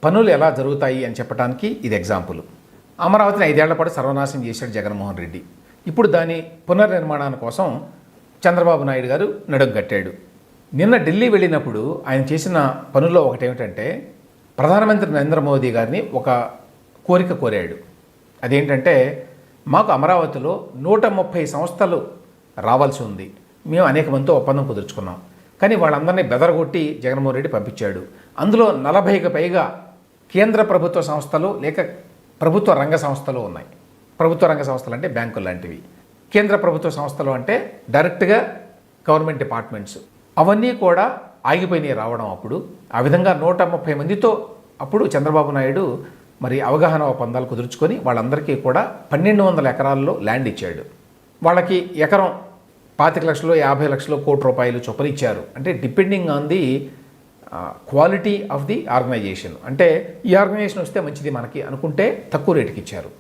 పనులు ఎలా జరుగుతాయి అని చెప్పడానికి ఇది ఎగ్జాంపుల్. అమరావతిని 5 ఏళ్ల పాటు సర్వనాశనం చేశాడు జగన్మోహన్ రెడ్డి. ఇప్పుడు దాని పునర్నిర్మాణాని కోసం చంద్రబాబు నాయుడు గారు నడుం కట్టాడు. నిన్న ఢిల్లీ వెళ్ళినప్పుడు ఆయన చేసిన పనుల్లో ఒకటి ఏమిటంటే, ప్రధానమంత్రి నరేంద్ర మోదీ గారిని ఒక కోరిక కోరాడు. అదేంటంటే, మాకు అమరావతిలో 130 సంస్థలు రావాల్సి ఉంది, మేము అనేక మందితో ఒప్పందం కుదుర్చుకున్నాం, కానీ వాళ్ళందరినీ బెదరగొట్టి జగన్మోహన్ రెడ్డి పంపించాడు. అందులో 40కి పైగా కేంద్ర ప్రభుత్వ సంస్థలు లేక ప్రభుత్వ రంగ సంస్థలు ఉన్నాయి. ప్రభుత్వ రంగ సంస్థలు అంటే బ్యాంకులు లాంటివి, కేంద్ర ప్రభుత్వ సంస్థలు అంటే డైరెక్ట్గా గవర్నమెంట్ డిపార్ట్మెంట్స్. అవన్నీ కూడా ఆగిపోయినాయి రావడం. అప్పుడు ఆ విధంగా 130 మందితో అప్పుడు చంద్రబాబు నాయుడు మరి అవగాహన ఒప్పందాలు కుదుర్చుకొని వాళ్ళందరికీ కూడా 1200 ఎకరాల్లో ల్యాండ్ ఇచ్చాడు. వాళ్ళకి ఎకరం 25 లక్షలు 50 లక్షలు కోటి రూపాయలు చొప్పున ఇచ్చారు. అంటే depending on the quality of the organisation. అంటే ఈ ఆర్గనైజేషన్ వస్తే మంచిది మనకి అనుకుంటే తక్కువ రేటుకి ఇచ్చారు.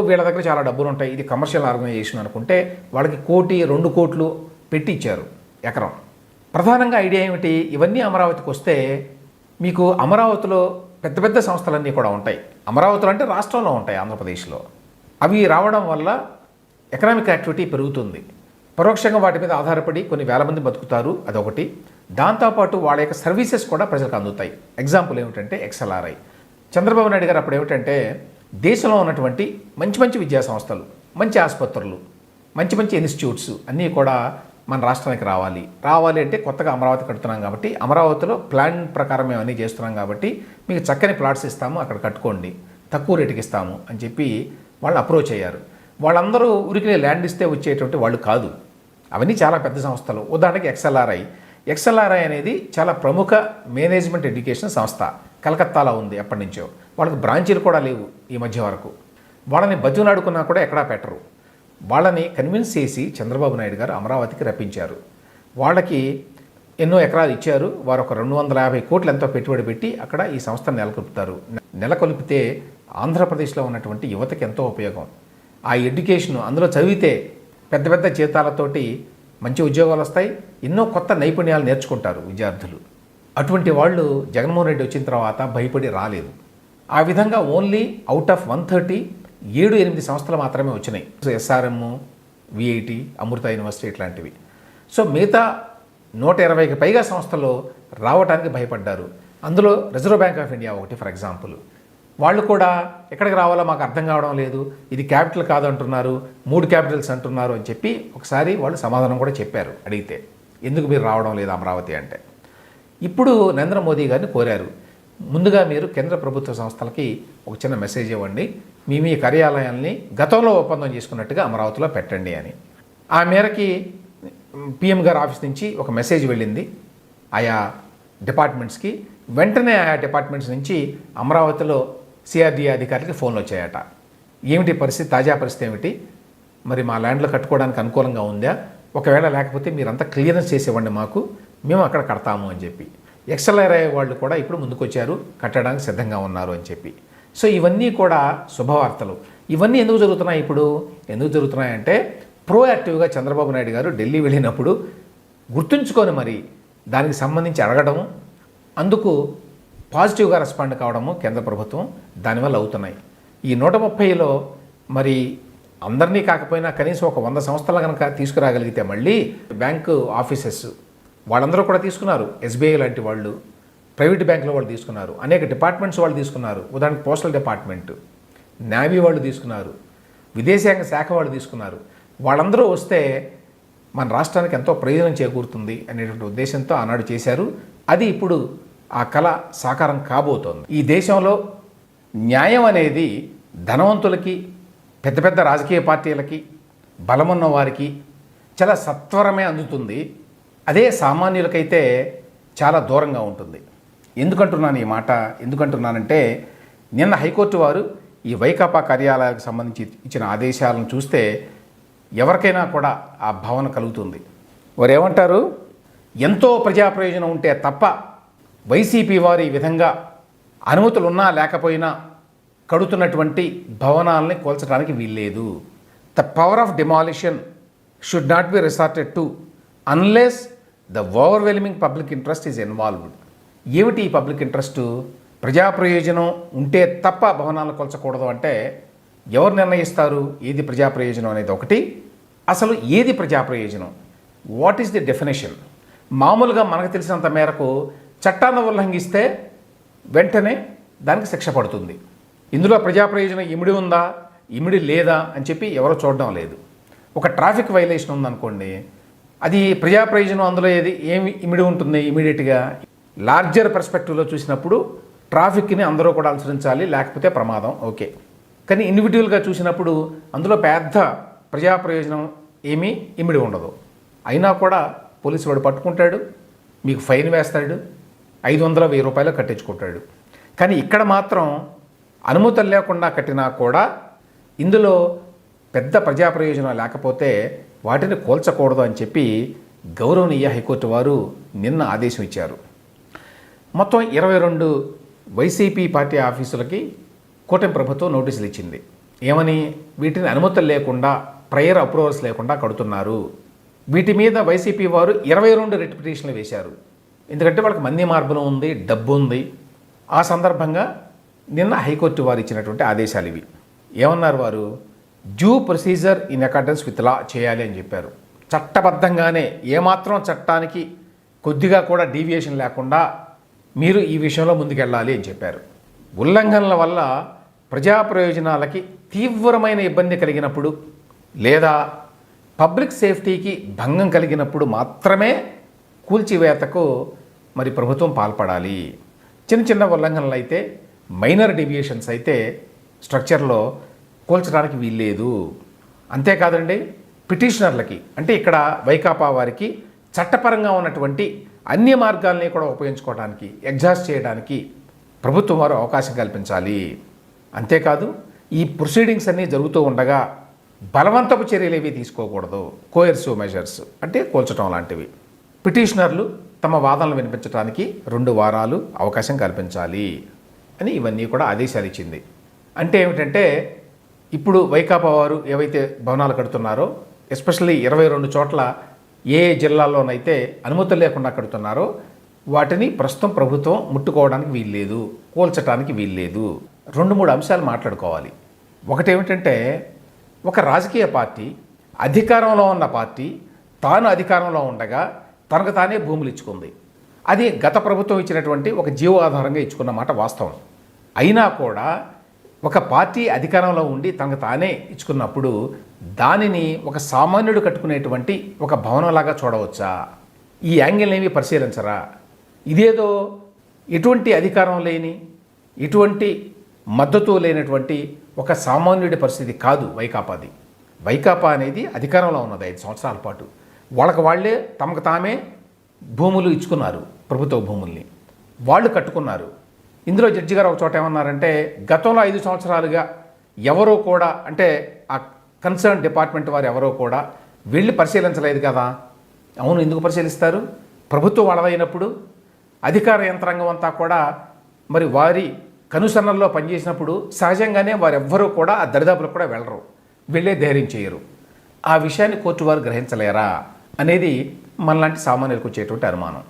వీళ్ళ దగ్గర చాలా డబ్బులు ఉంటాయి, ఇది కమర్షియల్ ఆర్గనైజేషన్ అనుకుంటే వాళ్ళకి 1 కోటి 2 కోట్లు పెట్టి ఇచ్చారు ఎకరం. ప్రధానంగా ఐడియా ఏమిటి, ఇవన్నీ అమరావతికి వస్తే మీకు అమరావతిలో పెద్ద పెద్ద సంస్థలన్నీ కూడా ఉంటాయి. అమరావతిలో అంటే రాష్ట్రంలో ఉంటాయి, ఆంధ్రప్రదేశ్లో. అవి రావడం వల్ల ఎకనామిక్ యాక్టివిటీ పెరుగుతుంది. పరోక్షంగా వాటి మీద ఆధారపడి కొన్ని వేల మంది బతుకుతారు, అదొకటి. దాంతోపాటు వాళ్ళ యొక్క సర్వీసెస్ కూడా ప్రజలకు అందుతాయి. ఎగ్జాంపుల్ ఏమిటంటే XLRI. చంద్రబాబు నాయుడు గారు అప్పుడు ఏమిటంటే, దేశంలో ఉన్నటువంటి మంచి మంచి విద్యా సంస్థలు, మంచి ఆసుపత్రులు, మంచి మంచి ఇన్స్టిట్యూట్స్ అన్నీ కూడా మన రాష్ట్రానికి రావాలి అంటే కొత్తగా అమరావతి కడుతున్నాం కాబట్టి, అమరావతిలో ప్లాన్ ప్రకారం మేము అన్నీ చేస్తున్నాం కాబట్టి మీకు చక్కని ప్లాట్స్ ఇస్తాము, అక్కడ కట్టుకోండి, తక్కువ రేటుకి ఇస్తాము అని చెప్పి వాళ్ళు అప్రోచ్ అయ్యారు. వాళ్ళందరూ ఉరికినే ల్యాండ్ ఇస్తే వచ్చేటువంటి వాళ్ళు కాదు, అవన్నీ చాలా పెద్ద సంస్థలు. ఉదాహరణకి XLRI అనేది చాలా ప్రముఖ మేనేజ్మెంట్ ఎడ్యుకేషన్ సంస్థ, కలకత్తాలో ఉంది ఎప్పటి నుంచో. వాళ్ళకి బ్రాంచీలు కూడా లేవు ఈ మధ్య వరకు. వాళ్ళని బజ్జులాడుకున్నా కూడా ఎక్కడా పెట్టరు. వాళ్ళని కన్విన్స్ చేసి చంద్రబాబు నాయుడు గారు అమరావతికి రప్పించారు. వాళ్ళకి ఎన్నో ఎకరాలు ఇచ్చారు. వారు ఒక 250 కోట్లు ఎంతో పెట్టుబడి పెట్టి అక్కడ ఈ సంస్థను నెలకొల్పితే ఆంధ్రప్రదేశ్లో ఉన్నటువంటి యువతకి ఎంతో ఉపయోగం. ఆ ఎడ్యుకేషన్ అందులో చదివితే పెద్ద పెద్ద జీతాలతోటి మంచి ఉద్యోగాలు వస్తాయి, ఎన్నో కొత్త నైపుణ్యాలు నేర్చుకుంటారు విద్యార్థులు. అటువంటి వాళ్ళు జగన్మోహన్ రెడ్డి వచ్చిన తర్వాత భయపడి రాలేదు. ఆ విధంగా ఓన్లీ అవుట్ ఆఫ్ 130 7-8 సంస్థలు మాత్రమే వచ్చినాయి. SRM, VIT, అమృత యూనివర్సిటీ ఇట్లాంటివి. సో మిగతా 120కి పైగా సంస్థలు రావడానికి భయపడ్డారు. అందులో రిజర్వ్ బ్యాంక్ ఆఫ్ ఇండియా ఒకటి ఫర్ ఎగ్జాంపుల్. వాళ్ళు కూడా ఎక్కడికి రావాలో మాకు అర్థం కావడం లేదు, ఇది క్యాపిటల్ కాదు అంటున్నారు, 3 క్యాపిటల్స్ అంటున్నారు అని చెప్పి ఒకసారి వాళ్ళు సమాధానం కూడా చెప్పారు అడిగితే, ఎందుకు మీరు రావడం లేదు అమరావతి అంటే. ఇప్పుడు నరేంద్ర మోదీ గారిని కోరారు, ముందుగా మీరు కేంద్ర ప్రభుత్వ సంస్థలకి ఒక చిన్న మెసేజ్ ఇవ్వండి, మీ కార్యాలయాల్ని గతంలో ఒప్పందం చేసుకున్నట్టుగా అమరావతిలో పెట్టండి అని. ఆ మేరకి PM గారి ఆఫీస్ నుంచి ఒక మెసేజ్ వెళ్ళింది ఆయా డిపార్ట్మెంట్స్కి. వెంటనే ఆయా డిపార్ట్మెంట్స్ నుంచి అమరావతిలో CRDA అధికారులకి ఫోన్లు వచ్చాయట. ఏమిటి పరిస్థితి, తాజా పరిస్థితి ఏమిటి, మరి మా ల్యాండ్లో కట్టుకోవడానికి అనుకూలంగా ఉందా, ఒకవేళ లేకపోతే మీరంతా క్లియరెన్స్ చేసి ఇవ్వండి మాకు, మేము అక్కడ కడతాము అని చెప్పి. XLRI వాళ్ళు కూడా ఇప్పుడు ముందుకొచ్చారు, కట్టడానికి సిద్ధంగా ఉన్నారు అని చెప్పి. సో ఇవన్నీ కూడా శుభవార్తలు. ఇవన్నీ ఎందుకు జరుగుతున్నాయంటే ప్రోయాక్టివ్గా చంద్రబాబు నాయుడు గారు ఢిల్లీ వెళ్ళినప్పుడు గుర్తుంచుకొని మరి దానికి సంబంధించి అడగడము, అందుకు పాజిటివ్గా రెస్పాండ్ కావడము కేంద్ర ప్రభుత్వం, దానివల్ల అవుతున్నాయి. ఈ 130లో మరి అందరినీ కాకపోయినా కనీసం ఒక 100 సంస్థలు కనుక తీసుకురాగలిగితే, మళ్ళీ బ్యాంకు ఆఫీసెస్ వాళ్ళందరూ కూడా తీసుకున్నారు, SBI లాంటి వాళ్ళు, ప్రైవేట్ బ్యాంకులో వాళ్ళు తీసుకున్నారు, అనేక డిపార్ట్మెంట్స్ వాళ్ళు తీసుకున్నారు. ఉదాహరణకు పోస్టల్ డిపార్ట్మెంట్, నేవీ వాళ్ళు తీసుకున్నారు, విదేశాంగ శాఖ వాళ్ళు తీసుకున్నారు. వాళ్ళందరూ వస్తే మన రాష్ట్రానికి ఎంతో ప్రయోజనం చేకూరుతుంది అనేటువంటి ఉద్దేశంతో ఆనాడు చేశారు. అది ఇప్పుడు ఆ కళ సాకారం కాబోతోంది. ఈ దేశంలో న్యాయం అనేది ధనవంతులకి, పెద్ద పెద్ద రాజకీయ పార్టీలకి, బలమున్న వారికి చాలా సత్వరమే అందుతుంది. అదే సామాన్యులకైతే చాలా దూరంగా ఉంటుంది. ఎందుకంటున్నాను ఈ మాట, ఎందుకంటున్నానంటే నిన్న హైకోర్టు వారు ఈ వైకాపా కార్యాలయాలకు సంబంధించి ఇచ్చిన ఆదేశాలను చూస్తే ఎవరికైనా కూడా ఆ భావన కలుగుతుంది. వారు ఏమంటారు, ఎంతో ప్రజా ప్రయోజనం ఉంటే తప్ప వైసీపీ వారు ఈ విధంగా అనుమతులు ఉన్నా లేకపోయినా కడుతున్నటువంటి భవనాలని కూల్చడానికి వీల్లేదు. The power of demolition should not be resorted to unless the overwhelming public interest is involved. ఏమిటి ఈ పబ్లిక్ ఇంట్రెస్టు? ప్రజా ప్రయోజనం ఉంటే తప్ప భవనాలను కూల్చకూడదు అంటే ఎవరు నిర్ణయిస్తారు ఏది ప్రజా ప్రయోజనం అనేది ఒకటి, అసలు ఏది ప్రజా ప్రయోజనం, వాట్ ఈస్ ది డెఫినేషన్. మామూలుగా మనకు తెలిసినంత మేరకు చట్టాన్ని ఉల్లంఘిస్తే వెంటనే దానికి శిక్ష పడుతుంది. ఇందులో ప్రజా ప్రయోజనం ఇమిడి ఉందా ఇమిడి లేదా అని చెప్పి ఎవరో చూడడం లేదు. ఒక ట్రాఫిక్ వైలేషన్ ఉందనుకోండి, అది ప్రజా ప్రయోజనం అందులో ఏమి ఇమిడి ఉంటుంది ఇమీడియట్గా. లార్జర్ పర్స్పెక్టివ్లో చూసినప్పుడు ట్రాఫిక్ని అందరూ కూడా అనుసరించాలి, లేకపోతే ప్రమాదం, ఓకే. కానీ ఇండివిజువల్గా చూసినప్పుడు అందులో పెద్ద ప్రజా ప్రయోజనం ఏమీ ఇమిడి ఉండదు. అయినా కూడా పోలీసు వాడు పట్టుకుంటాడు, మీకు ఫైన్ వేస్తాడు, 500-1000 రూపాయలు కట్టించుకుంటాడు. కానీ ఇక్కడ మాత్రం అనుమతులు లేకుండా కట్టినా కూడా ఇందులో పెద్ద ప్రజా ప్రయోజనం లేకపోతే వాటిని కూల్చకూడదు అని చెప్పి గౌరవనీయ హైకోర్టు వారు నిన్న ఆదేశం ఇచ్చారు. మొత్తం 22 వైసీపీ పార్టీ ఆఫీసులకి కూటమి ప్రభుత్వం నోటీసులు ఇచ్చింది. ఏమని? వీటిని అనుమతులు లేకుండా, ప్రయర్ అప్రూవల్స్ లేకుండా కడుతున్నారు. వీటి మీద వైసీపీ వారు 22 రిట్ పిటిషన్లు వేశారు. ఎందుకంటే వాళ్ళకి మంది మార్బలం ఉంది, డబ్బు ఉంది. ఆ సందర్భంగా నిన్న హైకోర్టు వారు ఇచ్చినటువంటి ఆదేశాలు ఇవి. ఏమన్నారు వారు? Due procedure in accordance with law చేయాలి అని చెప్పారు. చట్టబద్ధంగానే ఏమాత్రం చట్టానికి కొద్దిగా కూడా డీవియేషన్ లేకుండా మీరు ఈ విషయంలో ముందుకెళ్ళాలి అని చెప్పారు. ఉల్లంఘనల వల్ల ప్రజా ప్రయోజనాలకి తీవ్రమైన ఇబ్బంది కలిగినప్పుడు లేదా పబ్లిక్ సేఫ్టీకి భంగం కలిగినప్పుడు మాత్రమే కూల్చివేతకు మరి ప్రభుత్వం పాల్పడాలి. చిన్న చిన్న ఉల్లంఘనలు అయితే, మైనర్ డీవియేషన్స్ అయితే స్ట్రక్చర్లో కూల్చడానికి వీల్లేదు. అంతేకాదండి, పిటిషనర్లకి అంటే ఇక్కడ వైకాపా వారికి చట్టపరంగా ఉన్నటువంటి అన్ని మార్గాల్ని కూడా ఉపయోగించుకోవడానికి, ఎగ్జాస్ట్ చేయడానికి ప్రభుత్వం వారు అవకాశం కల్పించాలి. అంతేకాదు, ఈ ప్రొసీడింగ్స్ అన్నీ జరుగుతూ ఉండగా బలవంతపు చర్యలు ఏవి తీసుకోకూడదు. కోయర్సివ్ మెజర్స్ అంటే కూల్చడం లాంటివి. పిటిషనర్లు తమ వాదనలు వినిపించడానికి 2 వారాలు అవకాశం కల్పించాలి అని ఇవన్నీ కూడా ఆదేశాలు ఇచ్చింది. అంటే ఏమిటంటే, ఇప్పుడు వైకాపా వారు ఏవైతే భవనాలు కడుతున్నారో, ఎస్పెషల్లీ 22 చోట్ల ఏ జిల్లాల్లోనైతే అనుమతులు లేకుండా కడుతున్నారో వాటిని ప్రస్తుతం ప్రభుత్వం ముట్టుకోవడానికి వీల్లేదు, కూల్చడానికి వీల్లేదు. 2-3 అంశాలు మాట్లాడుకోవాలి. ఒకటేమిటంటే, ఒక రాజకీయ పార్టీ, అధికారంలో ఉన్న పార్టీ తాను అధికారంలో ఉండగా తనకు తానే భూములు ఇచ్చుకుంది. అది గత ప్రభుత్వం ఇచ్చినటువంటి ఒక జీవో ఆధారంగా ఇచ్చుకున్న మాట వాస్తవం. అయినా కూడా ఒక పార్టీ అధికారంలో ఉండి తనకు తానే ఇచ్చుకున్నప్పుడు దానిని ఒక సామాన్యుడు కట్టుకునేటువంటి ఒక భవనంలాగా చూడవచ్చా? ఈ యాంగిల్ని ఏమీ పరిశీలించరా? ఇదేదో ఎటువంటి అధికారం లేని, ఎటువంటి మద్దతు లేనటువంటి ఒక సామాన్యుడి పరిస్థితి కాదు వైకాపాది. వైకాపా అనేది అధికారంలో ఉన్నది 5 సంవత్సరాల పాటు. వాళ్ళే తమకు తామే భూములు ఇచ్చుకున్నారు, ప్రభుత్వ భూముల్ని వాళ్ళు కట్టుకున్నారు. ఇందులో జడ్జి గారు ఒక చోట ఏమన్నారంటే, గతంలో 5 సంవత్సరాలుగా ఎవరో కూడా, అంటే ఆ కన్సర్న్ డిపార్ట్మెంట్ వారు ఎవరో కూడా వెళ్ళి పరిశీలించలేదు కదా. అవును, ఎందుకు పరిశీలిస్తారు? ప్రభుత్వం వాళ్ళదైనప్పుడు అధికార యంత్రాంగం అంతా కూడా మరి వారి కనుసన్నల్లో పనిచేసినప్పుడు సహజంగానే వారెవ్వరూ కూడా ఆ దరిదాపులకు కూడా వెళ్ళరు, వెళ్ళే ధైర్యం చేయరు. ఆ విషయాన్ని కోర్టు వారు గ్రహించలేరా అనేది మనలాంటి సామాన్యులకు వచ్చేటువంటి అనుమానం.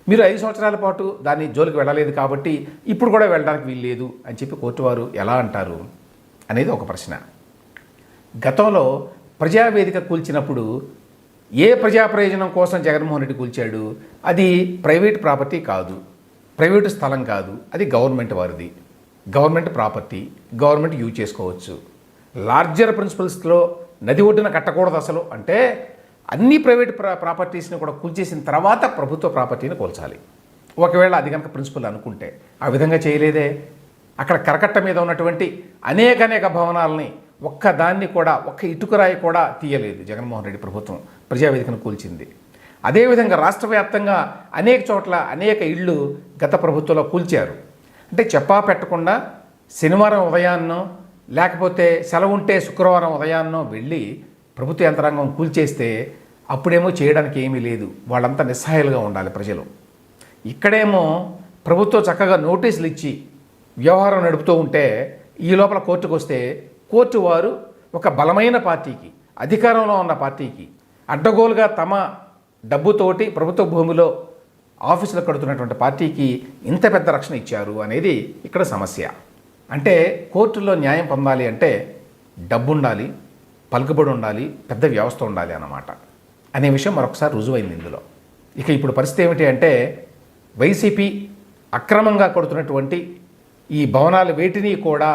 మీరు 5 సంవత్సరాల పాటు దాన్ని జోలికి వెళ్ళలేదు కాబట్టి ఇప్పుడు కూడా వెళ్ళడానికి వీల్లేదు అని చెప్పి కోర్టు వారు ఎలా అంటారు అనేది ఒక ప్రశ్న. గతంలో ప్రజావేదిక కూల్చినప్పుడు ఏ ప్రజా ప్రయోజనం కోసం జగన్మోహన్ రెడ్డి కూల్చాడు? అది ప్రైవేట్ ప్రాపర్టీ కాదు, ప్రైవేటు స్థలం కాదు, అది గవర్నమెంట్ వారిది, గవర్నమెంట్ ప్రాపర్టీ, గవర్నమెంట్ యూజ్ చేసుకోవచ్చు. లార్జర్ ప్రిన్సిపల్స్లో నది ఒడ్డున కట్టకూడదు అసలు అంటే అన్ని ప్రైవేట్ ప్రాపర్టీస్ని కూడా కూల్చేసిన తర్వాత ప్రభుత్వ ప్రాపర్టీని కూల్చాలి. ఒకవేళ అది కనుక ప్రిన్సిపల్ అనుకుంటే ఆ విధంగా చేయలేదే. అక్కడ కరకట్ట మీద ఉన్నటువంటి అనేక భవనాలని ఒక్కదాన్ని కూడా, ఒక్క ఇటుకరాయి కూడా తీయలేదు జగన్మోహన్ రెడ్డి ప్రభుత్వం, ప్రజావేదికను కూల్చింది. అదేవిధంగా రాష్ట్ర వ్యాప్తంగా అనేక చోట్ల అనేక ఇళ్ళు గత ప్రభుత్వంలో కూల్చారు. అంటే చెప్పా పెట్టకుండా శనివారం ఉదయాన్నో లేకపోతే సెలవు ఉంటే శుక్రవారం ఉదయాన్నో వెళ్ళి ప్రభుత్వ యంత్రాంగం కూల్చేస్తే అప్పుడేమో చేయడానికి ఏమీ లేదు, వాళ్ళంతా నిస్సహాయాలుగా ఉండాలి ప్రజలు. ఇక్కడేమో ప్రభుత్వం చక్కగా నోటీసులు ఇచ్చి వ్యవహారం నడుపుతూ ఉంటే ఈ లోపల కోర్టుకు వస్తే కోర్టు వారు ఒక బలమైన పార్టీకి, అధికారంలో ఉన్న పార్టీకి అడ్డగోలుగా తమ డబ్బుతోటి ప్రభుత్వ భూమిలో ఆఫీసులు కడుతున్నటువంటి పార్టీకి ఇంత పెద్ద రక్షణ ఇచ్చారు అనేది ఇక్కడ సమస్య. అంటే కోర్టుల్లో న్యాయం పొందాలి అంటే డబ్బు ఉండాలి, పలుకుబడి ఉండాలి, పెద్ద వ్యవస్థ ఉండాలి అన్నమాట అనే విషయం మరొకసారి రుజువైంది ఇందులో. ఇక ఇప్పుడు పరిస్థితి ఏమిటి అంటే వైసీపీ అక్రమంగా కొడుతున్నటువంటి ఈ భవనాలు వేటిని కూడా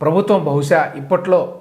ప్రభుత్వం బహుశా ఇప్పట్లో